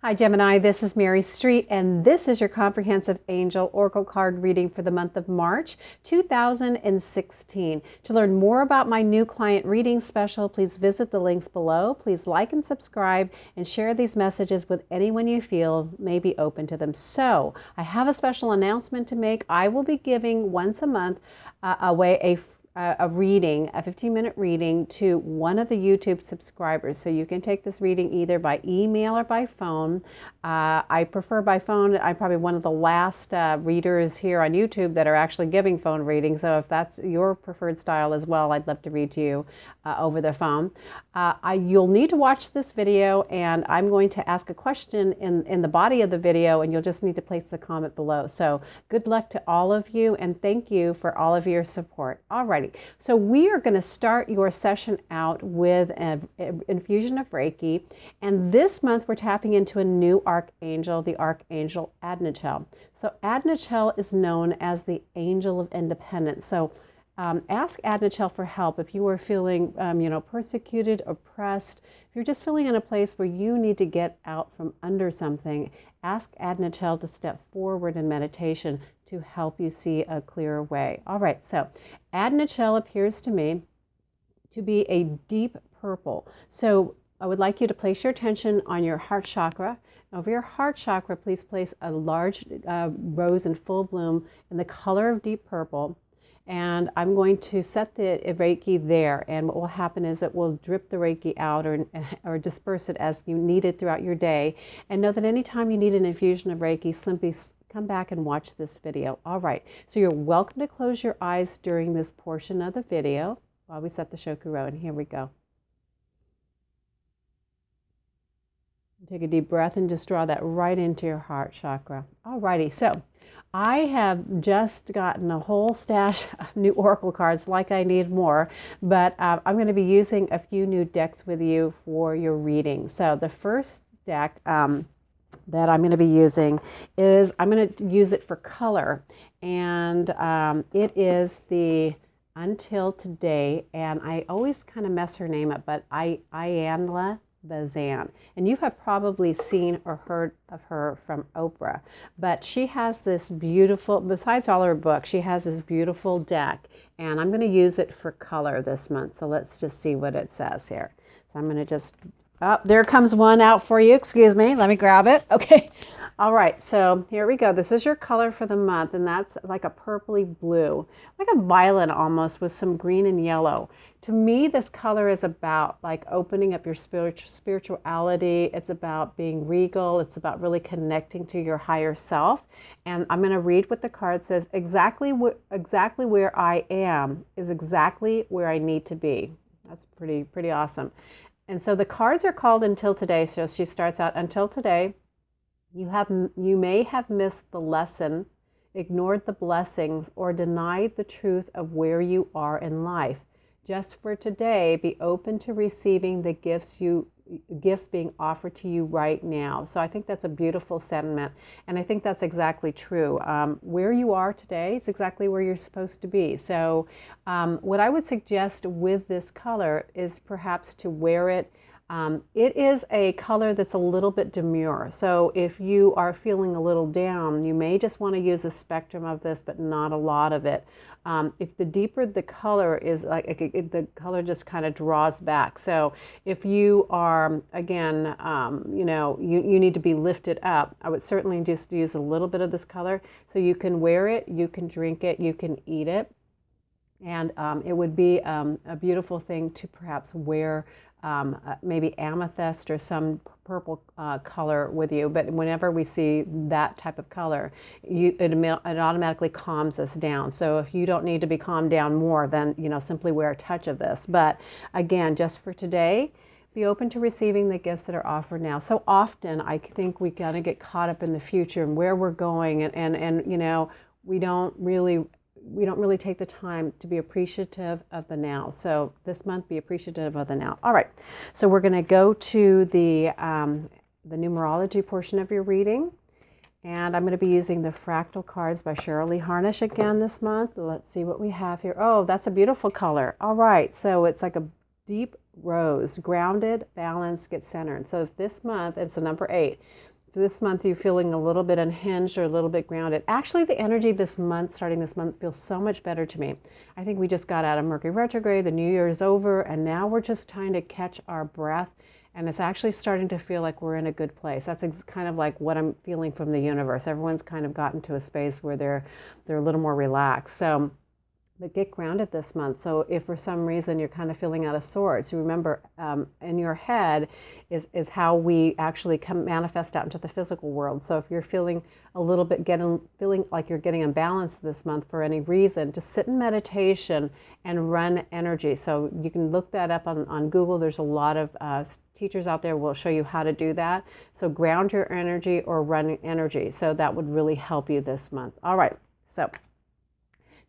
Hi Gemini, this is Mary Street, and this is your comprehensive angel oracle card reading for the month of March 2016. To learn more about my new client reading special, please visit the links below. Please like and subscribe and share these messages with anyone you feel may be open to them. So I have a special announcement to make. I will be giving once a month away a reading, a 15-minute reading to one of the YouTube subscribers. So you can take this reading either by email or by phone. I prefer by phone. I'm probably one of the last readers here on YouTube that are actually giving phone readings. So if that's your preferred style as well, I'd love to read to you over the phone. You'll need to watch this video, and I'm going to ask a question in the body of the video, and you'll just need to place the comment below. So good luck to all of you, and thank you for all of your support. Alrighty, so we are going to start your session out with an infusion of Reiki, and this month we're tapping into a new Archangel, the Archangel Adnachiel. So Adnachiel is known as the Angel of Independence. So ask Adnachiel for help if you are feeling, persecuted, oppressed. If you're just feeling in a place where you need to get out from under something, ask Adnachiel to step forward in meditation to help you see a clearer way. All right, so Adnachiel appears to me to be a deep purple. So I would like you to place your attention on your heart chakra. Over your heart chakra, please place a large rose in full bloom in the color of deep purple. And I'm going to set the Reiki there, and what will happen is it will drip the Reiki out or disperse it as you need it throughout your day. And know that anytime you need an infusion of Reiki, simply come back and watch this video. All right, so you're welcome to close your eyes during this portion of the video while we set the Shokuro, and here we go. Take a deep breath and just draw that right into your heart chakra. All righty, so I have just gotten a whole stash of new oracle cards, like I need more, but I'm going to be using a few new decks with you for your reading. So the first deck that I'm going to be using is, I'm going to use it for color, and it is the Until Today, and I always kind of mess her name up, but Iyanla. Vanzant. And you have probably seen or heard of her from Oprah, but she has this beautiful, besides all her books, she has this beautiful deck, and I'm going to use it for color this month. So let's just see what it says here. So I'm going to just, oh, there comes one out for you. Excuse me. Let me grab it. Okay. All right. So here we go. This is your color for the month, and that's like a purpley blue, like a violet almost, with some green and yellow. To me, this color is about like opening up your spirituality. It's about being regal. It's about really connecting to your higher self. And I'm going to read what the card says. Exactly where I am is exactly where I need to be. That's pretty awesome. And so the cards are called Until Today. So she starts out, until today, you may have missed the lesson, ignored the blessings, or denied the truth of where you are in life. Just for today, be open to receiving the gifts being offered to you right now. So I think that's a beautiful sentiment, and I think that's exactly true. Where you are today is exactly where you're supposed to be. So what I would suggest with this color is perhaps to wear it. It is a color that's a little bit demure. So if you are feeling a little down, you may just want to use a spectrum of this, but not a lot of it. If the deeper the color is, the color just kind of draws back. So if you are, again, you need to be lifted up, I would certainly just use a little bit of this color. So you can wear it, you can drink it, you can eat it. And it would be a beautiful thing to perhaps wear maybe amethyst or some purple color with you. But whenever we see that type of color, it automatically calms us down. So if you don't need to be calmed down more, then simply wear a touch of this. But again, just for today, be open to receiving the gifts that are offered now. So often I think we kind of get caught up in the future and where we're going, and we don't really take the time to be appreciative of the now. So this month, be appreciative of the now. All right, so we're going to go to the numerology portion of your reading, and I'm going to be using the Fractal cards by Cheryl Harnish again this month. Let's see what we have here. Oh, that's a beautiful color. All right, so it's like a deep rose, grounded, balanced, get centered. So this month, it's a number 8. this month you're feeling a little bit unhinged or a little bit grounded. Actually, the energy this month, starting this month, feels so much better to me. I think we just got out of Mercury retrograde, the new year is over, and now we're just trying to catch our breath, and it's actually starting to feel like we're in a good place. That's kind of like what I'm feeling from the universe. Everyone's kind of gotten to a space where they're a little more relaxed. So, but get grounded this month. So if for some reason you're kind of feeling out of sorts, you remember in your head is how we actually manifest out into the physical world. So if you're feeling a little bit feeling like you're getting imbalanced this month for any reason, just sit in meditation and run energy. So you can look that up on Google. There's a lot of teachers out there will show you how to do that. So ground your energy or run energy. So that would really help you this month. All right. So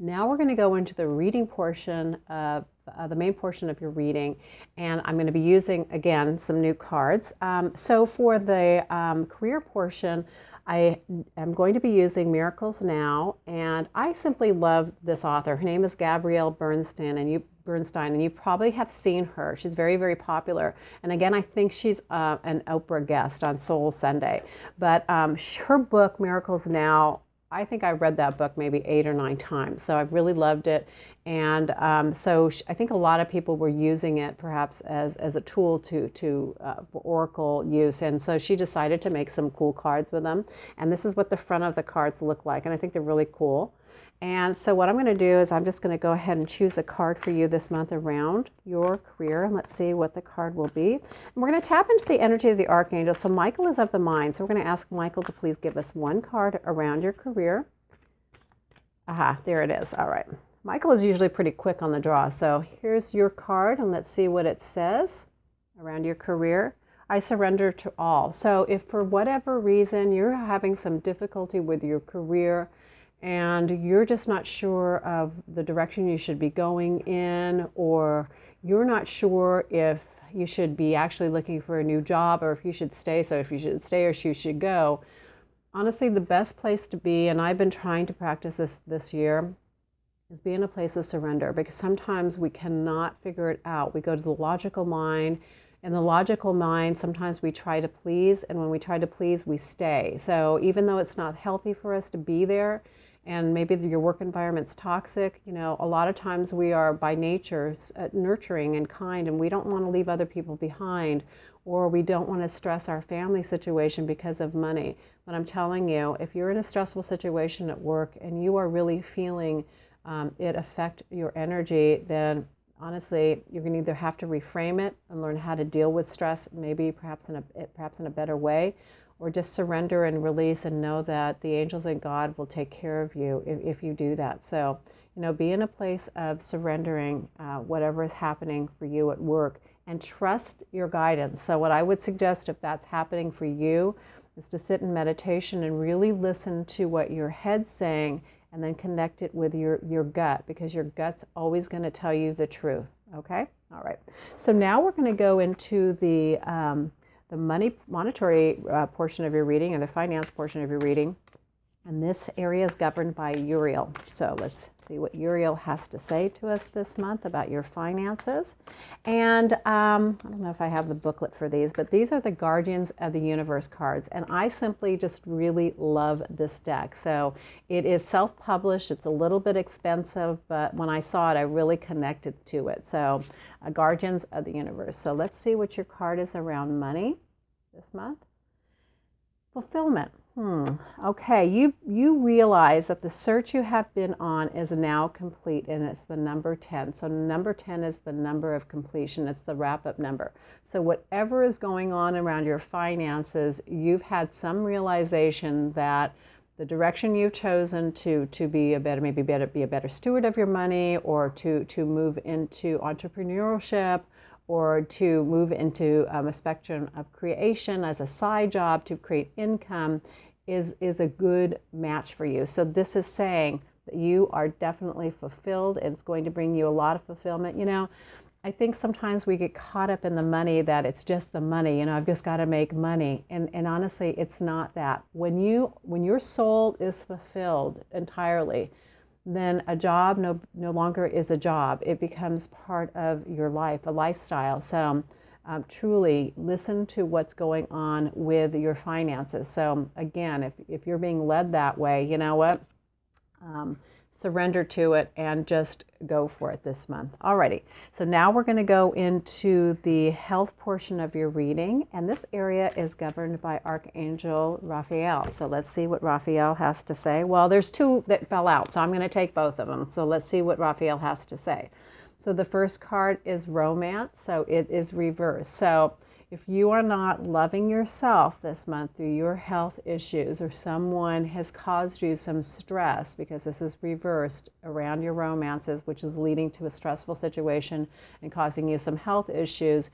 now we're going to go into the reading portion of the main portion of your reading, and I'm going to be using, again, some new cards. So for the career portion, I am going to be using Miracles Now, and I simply love this author. Her name is Gabrielle Bernstein, and you probably have seen her. She's very, very popular. And again, I think she's an Oprah guest on Soul Sunday. But her book, Miracles Now, I think I read that book maybe 8 or 9 times, so I've really loved it. And so I think a lot of people were using it perhaps as a tool for oracle use. And so she decided to make some cool cards with them. And this is what the front of the cards look like. And I think they're really cool. And so what I'm going to do is I'm just going to go ahead and choose a card for you this month around your career. And let's see what the card will be. And we're going to tap into the energy of the Archangel. So Michael is of the mind. So we're going to ask Michael to please give us one card around your career. Aha, there it is. All right. Michael is usually pretty quick on the draw. So here's your card, and let's see what it says around your career. I surrender to all. So if for whatever reason you're having some difficulty with your career, and you're just not sure of the direction you should be going in, or you're not sure if you should be actually looking for a new job or if you should stay, so if you should stay or if you should go, honestly, the best place to be, and I've been trying to practice this year, is be in a place of surrender, because sometimes we cannot figure it out. We go to the logical mind. In the logical mind, sometimes we try to please, and when we try to please, we stay. So even though it's not healthy for us to be there, and maybe your work environment's toxic, you know, a lot of times we are by nature nurturing and kind, and we don't want to leave other people behind, or we don't want to stress our family situation because of money. But I'm telling you, if you're in a stressful situation at work and you are really feeling it affect your energy, then honestly, you're going to either have to reframe it and learn how to deal with stress, maybe perhaps in a better way, or just surrender and release and know that the angels and God will take care of you if you do that. So, you know, be in a place of surrendering whatever is happening for you at work, and trust your guidance. So what I would suggest, if that's happening for you, is to sit in meditation and really listen to what your head's saying, and then connect it with your gut, because your gut's always going to tell you the truth. Okay? All right. So now we're going to go into the monetary portion of your reading, and the finance portion of your reading. And this area is governed by Uriel. So let's see what Uriel has to say to us this month about your finances. And I don't know if I have the booklet for these, but these are the Guardians of the Universe cards. And I simply just really love this deck. So it is self-published. It's a little bit expensive, but when I saw it, I really connected to it. So Guardians of the Universe. So let's see what your card is around money this month. Fulfillment. Okay, you realize that the search you have been on is now complete, and it's the number 10. So number 10 is the number of completion. It's the wrap-up number. So whatever is going on around your finances, you've had some realization that the direction you've chosen to be a better steward of your money, or to move into entrepreneurship, or to move into a spectrum of creation as a side job to create income, is a good match for you. So this is saying that you are definitely fulfilled, and it's going to bring you a lot of fulfillment. You know, I think sometimes we get caught up in the money, that it's just the money, you know, I've just got to make money. And honestly, it's not that. When your soul is fulfilled entirely, then a job no longer is a job. It becomes part of your life, a lifestyle. So truly listen to what's going on with your finances. So again, if you're being led that way, you know what? Surrender to it and just go for it this month. Alrighty, so now we're going to go into the health portion of your reading, and this area is governed by Archangel Raphael. So let's see what Raphael has to say. Well, there's two that fell out, so I'm going to take both of them. So let's see what Raphael has to say. So the first card is romance, so it is reversed. So if you are not loving yourself this month through your health issues, or someone has caused you some stress because this is reversed around your romances, which is leading to a stressful situation and causing you some health issues,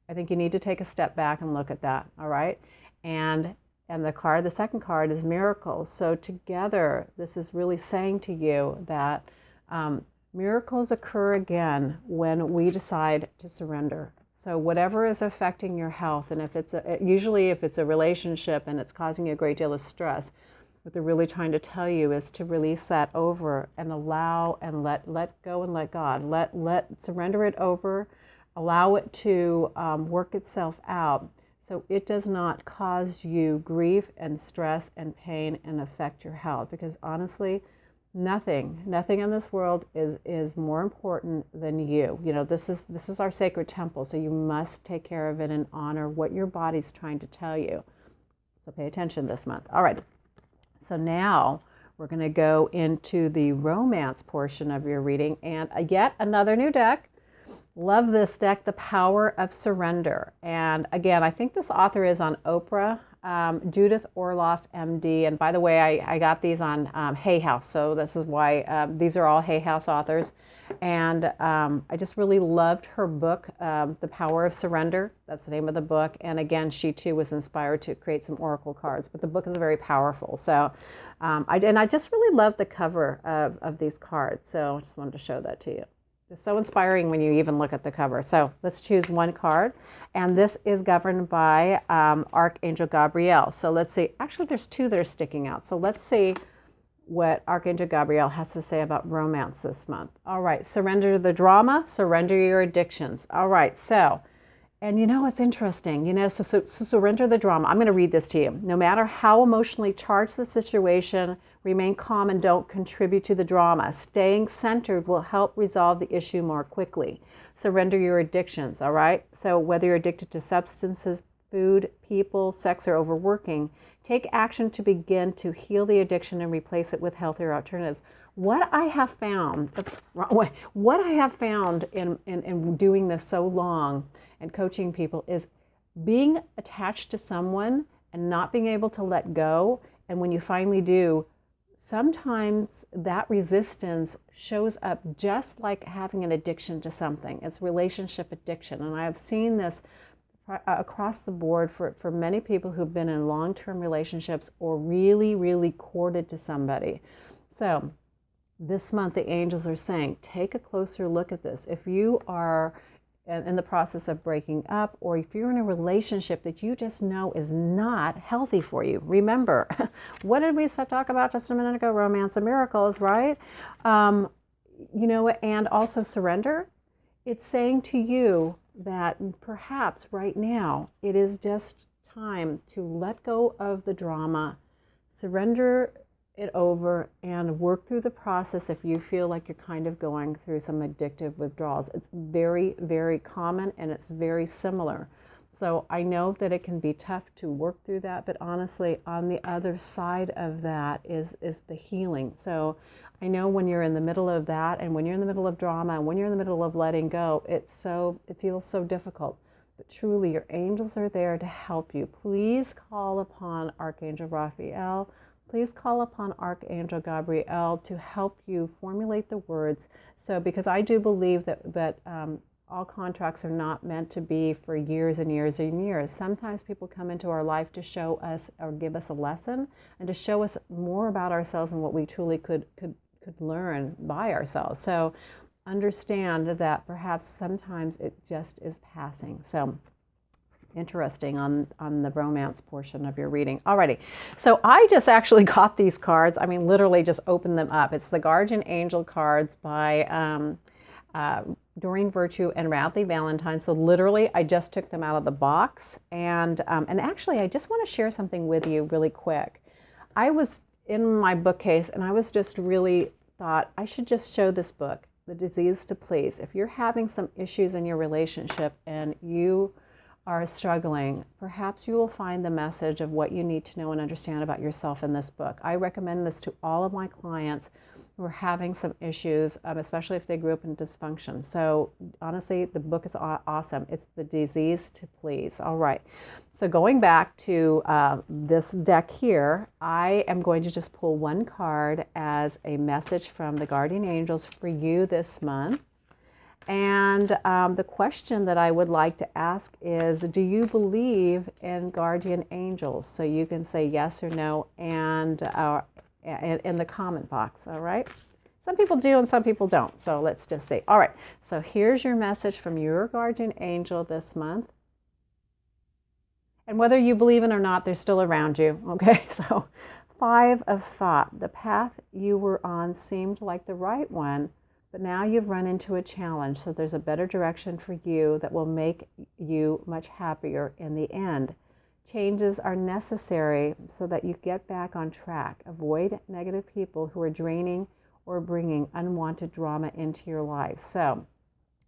I think you need to take a step back and look at that, all right? And the second card is miracles. So together, this is really saying to you that miracles occur again when we decide to surrender. So whatever is affecting your health, and usually if it's a relationship and it's causing you a great deal of stress, what they're really trying to tell you is to release that over and allow and let go and let God. Surrender it over, allow it to work itself out so it does not cause you grief and stress and pain and affect your health. Because honestly, nothing in this world is more important than you. You know, this is our sacred temple, so you must take care of it and honor what your body's trying to tell you. So pay attention this month. All right. So now we're going to go into the romance portion of your reading, and yet another new deck. Love this deck, The Power of Surrender. And again, I think this author is on Oprah, Judith Orloff, MD. And by the way, I got these on Hay House, so this is why these are all Hay House authors. And I just really loved her book, The Power of Surrender. That's the name of the book. And again, she too was inspired to create some oracle cards, but the book is very powerful. So, I just really love the cover of these cards. So I just wanted to show that to you. It's so inspiring when you even look at the cover. So let's choose one card. And this is governed by Archangel Gabrielle. So let's see. Actually, there's two that are sticking out. So let's see what Archangel Gabrielle has to say about romance this month. All right. Surrender the drama. Surrender your addictions. All right. So, and you know, it's interesting. You know, so surrender the drama. I'm going to read this to you. No matter how emotionally charged the situation, remain calm and don't contribute to the drama. Staying centered will help resolve the issue more quickly. Surrender your addictions, all right? So whether you're addicted to substances, food, people, sex, or overworking, take action to begin to heal the addiction and replace it with healthier alternatives. What I have found in doing this so long and coaching people is being attached to someone and not being able to let go. And when you finally do, sometimes that resistance shows up just like having an addiction to something. It's relationship addiction. And I have seen this across the board for many people who've been in long-term relationships or really, really courted to somebody. So this month, the angels are saying, take a closer look at this. If you are in the process of breaking up, or if you're in a relationship that you just know is not healthy for you, remember, what did we talk about just a minute ago? Romance and miracles, right? You know, and also surrender. It's saying to you that perhaps right now it is just time to let go of the drama, surrender it over, and work through the process if you feel like you're kind of going through some addictive withdrawals. It's very, very common, and it's very similar. So I know that it can be tough to work through that, but honestly, on the other side of that is the healing. So I know when you're in the middle of that, and when you're in the middle of drama, and when you're in the middle of letting go, it feels so difficult. But truly, your angels are there to help you. Please call upon Archangel Raphael. Please call upon Archangel Gabrielle to help you formulate the words. So, because I do believe that all contracts are not meant to be for years and years and years. Sometimes people come into our life to show us or give us a lesson and to show us more about ourselves and what we truly could learn by ourselves. So understand that perhaps sometimes it just is passing. So interesting on the romance portion of your reading. Alrighty, so I just actually got these cards. I mean, literally just opened them up. It's the Guardian Angel cards by Doreen Virtue and Radley Valentine. So literally, I just took them out of the box. And actually, I just want to share something with you really quick. I was in my bookcase and I was just really thought I should just show this book, The Disease to Please. If you're having some issues in your relationship and you are struggling, perhaps you will find the message of what you need to know and understand about yourself in this book. I recommend this to all of my clients who are having some issues, especially if they grew up in dysfunction. So honestly, the book is awesome. It's The Disease to Please. All right. So going back to this deck here, I am going to just pull one card as a message from the guardian angels for you this month. And the question that I would like to ask is, do you believe in guardian angels? So you can say yes or no and in the comment box, all right? Some people do and some people don't, so let's just see. All right, so here's your message from your guardian angel this month. And whether you believe in it or not, they're still around you, okay? So 5 of thought. The path you were on seemed like the right one, but now you've run into a challenge, so there's a better direction for you that will make you much happier in the end. Changes are necessary so that you get back on track. Avoid negative people who are draining or bringing unwanted drama into your life. So,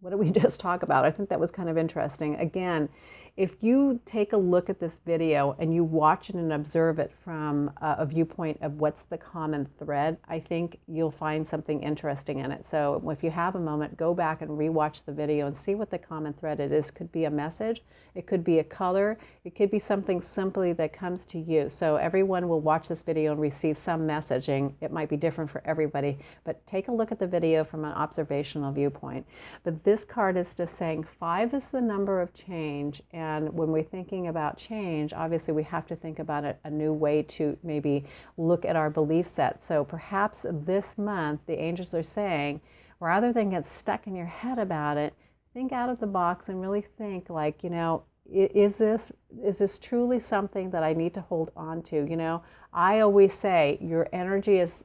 what did we just talk about? I think that was kind of interesting. Again, if you take a look at this video and you watch it and observe it from a viewpoint of what's the common thread, I think you'll find something interesting in it. So if you have a moment, go back and rewatch the video and see what the common thread it is. Could be a message, it could be a color, it could be something simply that comes to you. So everyone will watch this video and receive some messaging. It might be different for everybody, but take a look at the video from an observational viewpoint. But this card is just saying 5 is the number of change. And when we're thinking about change, obviously we have to think about it, a new way to maybe look at our belief set. So perhaps this month, the angels are saying, rather than get stuck in your head about it, think out of the box and really think like, you know, is this truly something that I need to hold on to? You know, I always say your energy is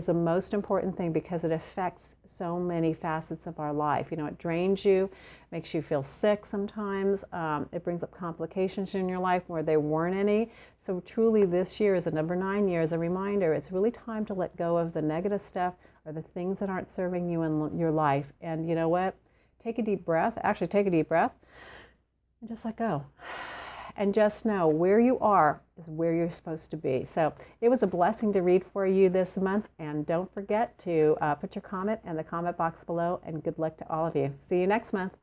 the most important thing because it affects so many facets of our life. You know, it drains you, makes you feel sick sometimes. It brings up complications in your life where there weren't any. So truly this year is a number 9 year, as a reminder, it's really time to let go of the negative stuff or the things that aren't serving you in your life. And you know what? Take a deep breath. Actually, take a deep breath. And just let go. And just know where you are is where you're supposed to be. So it was a blessing to read for you this month. And don't forget to put your comment in the comment box below. And good luck to all of you. See you next month.